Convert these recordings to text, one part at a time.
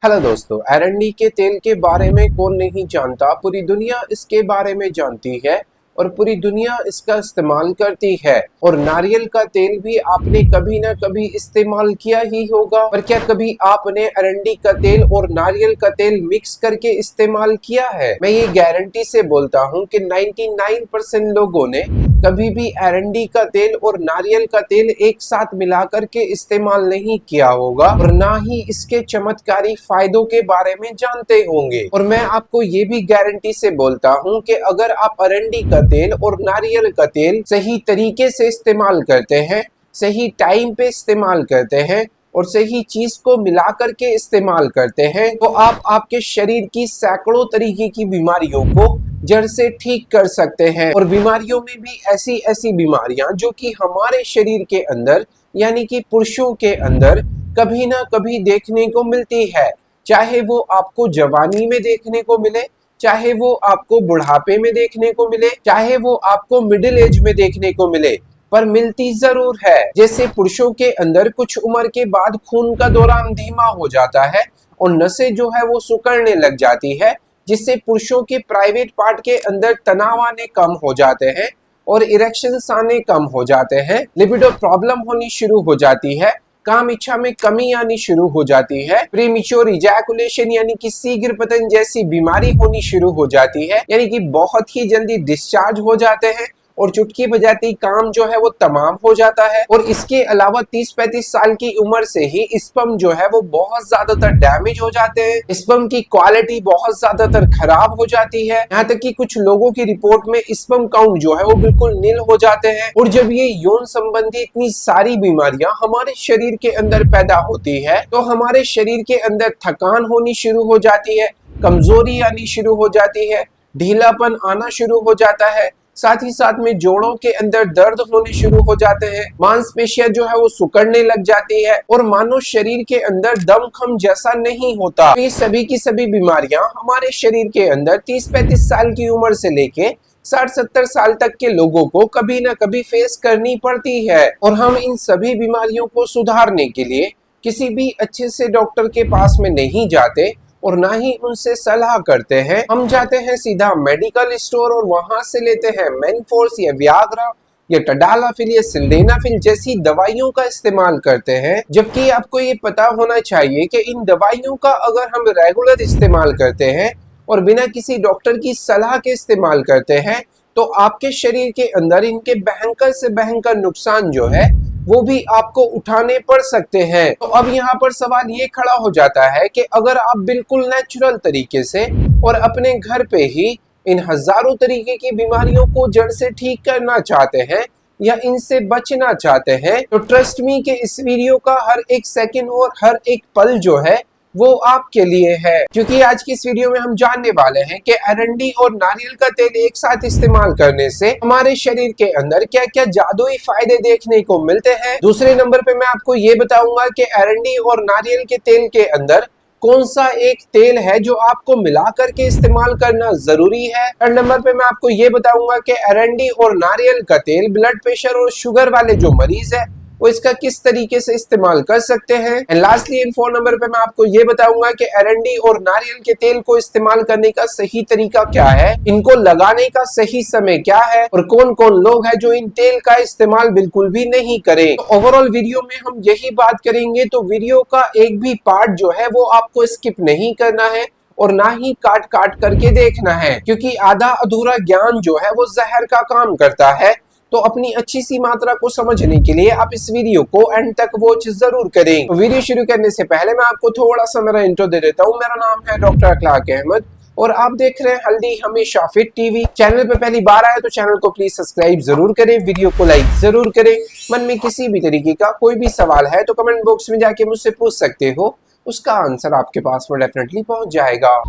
Hello दोस्तों, एरंडी के तेल के बारे में कौन नहीं जानता। पूरी दुनिया इसके बारे में जानती है और पूरी दुनिया इसका इस्तेमाल करती है। और नारियल का तेल भी आपने कभी ना कभी इस्तेमाल किया ही होगा। पर क्या कभी आपने एरंडी का तेल और नारियल का तेल मिक्स करके इस्तेमाल किया है? मैं ये गारंटी से बोलता हूँ कि 99% लोगों ने कभी भी एरंडी का तेल और नारियल का तेल एक साथ मिला करके इस्तेमाल नहीं किया होगा और ना ही इसके चमत्कारी फायदों के बारे में जानते होंगे। और मैं आपको ये भी गारंटी से बोलता हूँ कि अगर आप एरंडी का तेल और नारियल का तेल सही तरीके से इस्तेमाल करते हैं, सही टाइम पे इस्तेमाल करते हैं और सही चीज को मिला करके इस्तेमाल करते हैं, तो आप आपके शरीर की सैकड़ों तरीके की बीमारियों को जड़ से ठीक कर सकते हैं। और बीमारियों में भी ऐसी ऐसी बीमारियां जो कि हमारे शरीर के अंदर यानी कि पुरुषों के अंदर कभी ना कभी देखने को मिलती है, चाहे वो आपको जवानी में देखने को मिले, चाहे वो आपको बुढ़ापे में देखने को मिले, चाहे वो आपको मिडिल एज में देखने को मिले, पर मिलती जरूर है। जैसे पुरुषों के अंदर कुछ उम्र के बाद खून का दौरान धीमा हो जाता है और नसें जो है वो सिकुड़ने लग जाती है, जिससे पुरुषों के प्राइवेट पार्ट के अंदर तनाव आने कम हो जाते हैं और इरेक्शंस आने कम हो जाते हैं, लिबिडो प्रॉब्लम होनी शुरू हो जाती है, काम इच्छा में कमी आनी शुरू हो जाती है, प्रीमेच्योर इजैकुलेशन यानी कि शीघ्र पतन जैसी बीमारी होनी शुरू हो जाती है, यानी कि बहुत ही जल्दी डिस्चार्ज हो जाते हैं और चुटकी बजाती काम जो है वो तमाम हो जाता है। और इसके अलावा 30-35 साल की उम्र से ही स्पर्म जो है वो बहुत ज्यादातर डैमेज हो जाते हैं, स्पर्म की क्वालिटी बहुत ज्यादातर खराब हो जाती है, यहाँ तक कि कुछ लोगों की रिपोर्ट में स्पर्म काउंट जो है वो बिल्कुल नील हो जाते हैं। और जब ये यौन संबंधी इतनी सारी बीमारियां हमारे शरीर के अंदर पैदा होती है तो हमारे शरीर के अंदर थकान होनी शुरू हो जाती है, कमजोरी आनी शुरू हो जाती है, ढीलापन आना शुरू हो जाता है, साथ ही साथ में जोड़ों के अंदर दर्द होने शुरू हो जाते हैं, मांसपेशियां जो है वो सिकुड़ने लग जाती है और मानो शरीर के अंदर दमखम जैसा नहीं होता। ये सभी की सभी बीमारियां हमारे शरीर के अंदर 30-35 साल की उम्र से लेके 60-70 साल तक के लोगों को कभी ना कभी फेस करनी पड़ती है। और हम इन सभी बीमारियों को सुधारने के लिए किसी भी अच्छे से डॉक्टर के पास में नहीं जाते और ना ही उनसे सलाह करते हैं। हम जाते हैं सीधा मेडिकल स्टोर और वहां से लेते हैं मेनफोर्स या वियाग्रा या टडालाफिल या सिल्डेनाफिल जैसी दवाइयों का इस्तेमाल करते हैं। जबकि आपको ये पता होना चाहिए कि इन दवाइयों का अगर हम रेगुलर इस्तेमाल करते हैं और बिना किसी डॉक्टर की सलाह के इस्तेमाल करते हैं तो आपके शरीर के अंदर इनके भयंकर से भयंकर नुकसान जो है वो भी आपको उठाने पड़ सकते हैं। तो अब यहाँ पर सवाल ये खड़ा हो जाता है कि अगर आप बिल्कुल नेचुरल तरीके से और अपने घर पे ही इन हजारों तरीके की बीमारियों को जड़ से ठीक करना चाहते हैं या इनसे बचना चाहते हैं तो ट्रस्ट मी कि इस वीडियो का हर एक सेकंड और हर एक पल जो है वो आपके लिए है। क्योंकि आज की इस वीडियो में हम जानने वाले हैं कि एरंडी और नारियल का तेल एक साथ इस्तेमाल करने से हमारे शरीर के अंदर क्या क्या जादुई फायदे देखने को मिलते हैं। दूसरे नंबर पे मैं आपको ये बताऊंगा कि एरंडी और नारियल के तेल के अंदर कौन सा एक तेल है जो आपको मिला करके इस्तेमाल करना जरूरी है। थर्ड नंबर पे मैं आपको ये बताऊंगा कि एरंडी और नारियल का तेल ब्लड प्रेशर और शुगर वाले जो मरीज है वो इसका किस तरीके से इस्तेमाल कर सकते हैं। एंड लास्टली इन 4 नंबर पे मैं आपको ये बताऊंगा कि एरंडी और नारियल के तेल को इस्तेमाल करने का सही तरीका क्या है, इनको लगाने का सही समय क्या है और कौन कौन लोग हैं जो इन तेल का इस्तेमाल बिल्कुल भी नहीं करें। तो ओवरऑल वीडियो में हम यही बात करेंगे, तो वीडियो का एक भी पार्ट जो है वो आपको स्किप नहीं करना है और ना ही काट काट करके देखना है, क्योंकि आधा अधूरा ज्ञान जो है वो जहर का काम करता है। तो अपनी अच्छी सी मात्रा को समझने के लिए आप इस वीडियो को एंड तक वॉच जरूर करें। तो वीडियो शुरू करने से पहले मैं आपको थोड़ा सा मेरा इंट्रो दे देता हूँ। मेरा नाम है डॉक्टर अखलाक अहमद और आप देख रहे हैं हल्दी हमेशा फिट टीवी। चैनल पे पहली बार आए तो चैनल को प्लीज सब्सक्राइब जरूर करें, वीडियो को लाइक जरूर करें। मन में किसी भी तरीके का कोई भी सवाल है तो कमेंट बॉक्स में जाके मुझसे पूछ सकते हो, उसका आंसर आपके पास में डेफिनेटली पहुंच जाएगा।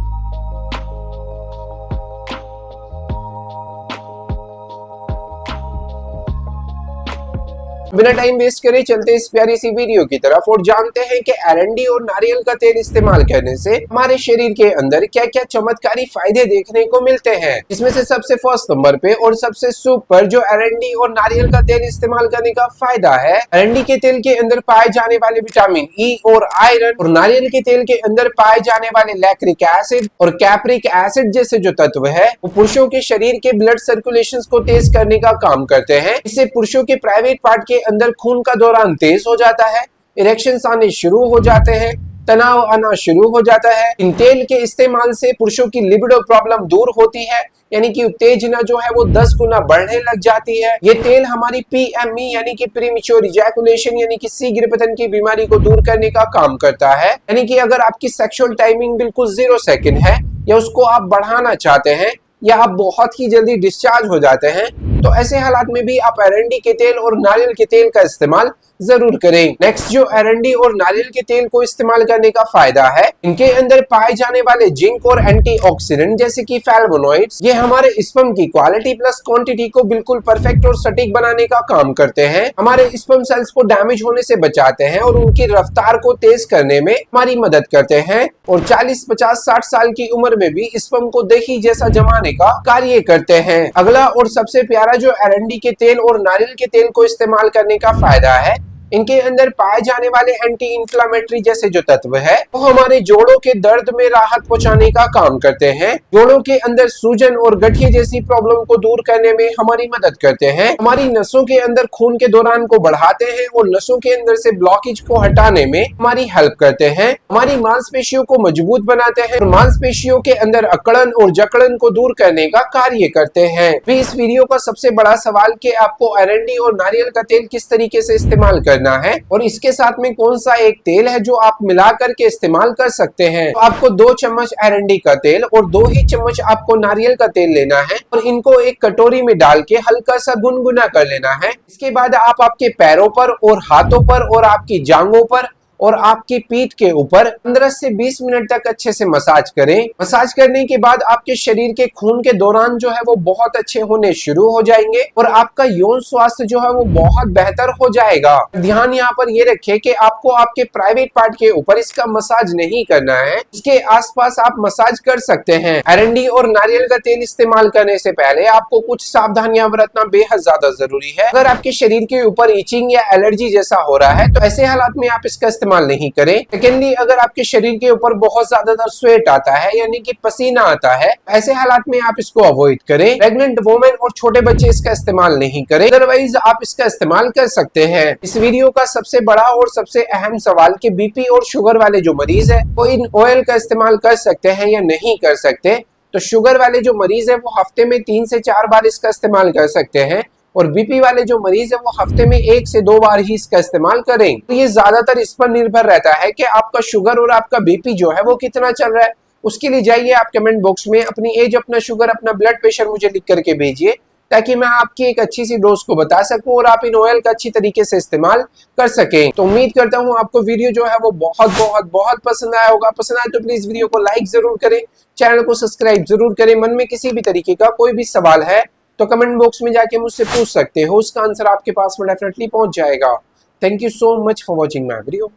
बिना टाइम वेस्ट करे चलते इस प्यारी सी वीडियो की तरफ और जानते हैं कि एरंडी और नारियल का तेल इस्तेमाल करने से हमारे शरीर के अंदर क्या क्या चमत्कारी फायदे देखने को मिलते हैं। इसमें से सबसे फर्स्ट नंबर पे और सबसे सुपर जो एरंडी और नारियल का तेल इस्तेमाल करने का फायदा है, एरंडी के तेल के अंदर पाए जाने वाले विटामिन ई और आयरन और नारियल के तेल के अंदर पाए जाने वाले लैक्टिक एसिड और कैप्रिक एसिड जैसे जो तत्व है वो पुरुषों के शरीर के ब्लड सर्कुलेशन को तेज करने का काम करते हैं। इससे पुरुषों के प्राइवेट पार्ट के अंदर खून का दौरान तेज हो जाता है, इरेक्शंस आने शुरू हो जाते हैं, तनाव आना शुरू हो जाता है। इन तेल के इस्तेमाल से पुरुषों की लिबिडो प्रॉब्लम दूर होती है, यानी कि उत्तेजना जो है वो 10 गुना बढ़ने लग जाती है। ये तेल हमारी PME यानी कि प्रीमेच्योर इजैकुलेशन यानी कि शीघ्रपतन की बीमारी को दूर करने का काम करता है। यानी कि अगर आपकी सेक्सुअल टाइमिंग बिल्कुल 0 सेकंड है या उसको आप बढ़ाना चाहते हैं या आप बहुत ही जल्दी डिस्चार्ज हो जाते हैं तो ऐसे हालात में भी आप एरंडी के तेल और नारियल के तेल का इस्तेमाल जरूर करें। नेक्स्ट जो एरंडी और नारियल के तेल को इस्तेमाल करने का फायदा है, इनके अंदर पाए जाने वाले जिंक और एंटीऑक्सीडेंट जैसे कि फ्लैवोनॉइड्स ये हमारे स्पर्म की क्वालिटी प्लस क्वांटिटी को बिल्कुल परफेक्ट और सटीक बनाने का काम करते हैं। हमारे स्पर्म सेल्स को डैमेज होने से बचाते हैं और उनकी रफ्तार को तेज करने में हमारी मदद करते हैं और 40, 50, 60 साल की उम्र में भी स्पर्म को दही जैसा जमाने का कार्य करते हैं। अगला और सबसे प्यारा जो एरंडी के तेल और नारियल के तेल को इस्तेमाल करने का फायदा है, इनके अंदर पाए जाने वाले एंटी इंफ्लेमेटरी जैसे जो तत्व है वो हमारे जोड़ों के दर्द में राहत पहुंचाने का काम करते हैं। जोड़ों के अंदर सूजन और गठिया जैसी प्रॉब्लम को दूर करने में हमारी मदद करते हैं। हमारी नसों के अंदर खून के दौरान को बढ़ाते हैं और नसों के अंदर से ब्लॉकेज को हटाने में हमारी हेल्प करते हैं। हमारी मांसपेशियों को मजबूत बनाते हैं और मांसपेशियों के अंदर अकड़न और जकड़न को दूर करने का कार्य करते हैं। इस वीडियो का सबसे बड़ा सवाल कि आपको एरंडी और नारियल का तेल किस तरीके से इस्तेमाल करना है और इसके साथ में कौन सा एक तेल है जो आप मिला करके इस्तेमाल कर सकते हैं। तो आपको 2 चम्मच एरंडी का तेल और 2 ही चम्मच आपको नारियल का तेल लेना है और इनको एक कटोरी में डाल के हल्का सा गुनगुना कर लेना है। इसके बाद आप आपके पैरों पर और हाथों पर और आपकी जांघों पर और आपकी पीठ के ऊपर 15 से 20 मिनट तक अच्छे से मसाज करें। मसाज करने के बाद आपके शरीर के खून के दौरान जो है वो बहुत अच्छे होने शुरू हो जाएंगे और आपका यौन स्वास्थ्य जो है वो बहुत बेहतर हो जाएगा। ध्यान यहाँ पर ये रखें कि आपको आपके प्राइवेट पार्ट के ऊपर इसका मसाज नहीं करना है, इसके आसपास आप मसाज कर सकते हैं। एरंडी और नारियल का तेल इस्तेमाल करने से पहले आपको कुछ सावधानियां बरतना बेहद ज्यादा जरूरी है। अगर आपके शरीर के ऊपर इचिंग या एलर्जी जैसा हो रहा है तो ऐसे हालात में आप इसका इस्तेमाल नहीं करें। सेकेंडली, अगर आपके शरीर के ऊपर बहुत ज्यादा स्वेट आता है यानी कि पसीना आता है, ऐसे हालात में आप इसको अवॉइड करें। प्रेग्नेंट वुमेन और छोटे बच्चे इसका इस्तेमाल नहीं करें, अदरवाइज आप इसका इस्तेमाल कर सकते हैं। इस वीडियो का सबसे बड़ा और सबसे अहम सवाल कि बीपी और शुगर वाले जो मरीज है वो इन ऑयल का इस्तेमाल कर सकते हैं या नहीं कर सकते। तो शुगर वाले जो मरीज है वो हफ्ते में 3 से 4 बार इसका इस्तेमाल कर सकते हैं और बीपी वाले जो मरीज है वो हफ्ते में 1 से 2 बार ही इसका इस्तेमाल करें। तो ये ज्यादातर इस पर निर्भर रहता है कि आपका शुगर और आपका बीपी जो है वो कितना चल रहा है। उसके लिए जाइए आप कमेंट बॉक्स में अपनी एज, अपना शुगर, अपना ब्लड प्रेशर मुझे लिख करके भेजिए ताकि मैं आपकी एक अच्छी सी डोज को बता सकूं और आप इन ऑयल का अच्छी तरीके से इस्तेमाल कर सकें। तो उम्मीद करता हूं आपको वीडियो जो है वो बहुत बहुत बहुत पसंद आया होगा। पसंद आए तो प्लीज वीडियो को लाइक जरूर करें, चैनल को सब्सक्राइब जरूर करें। मन में किसी भी तरीके का कोई भी सवाल है तो कमेंट बॉक्स में जाके मुझसे पूछ सकते हो, उसका आंसर आपके पास में डेफिनेटली पहुंच जाएगा। Thank you so much for watching my video.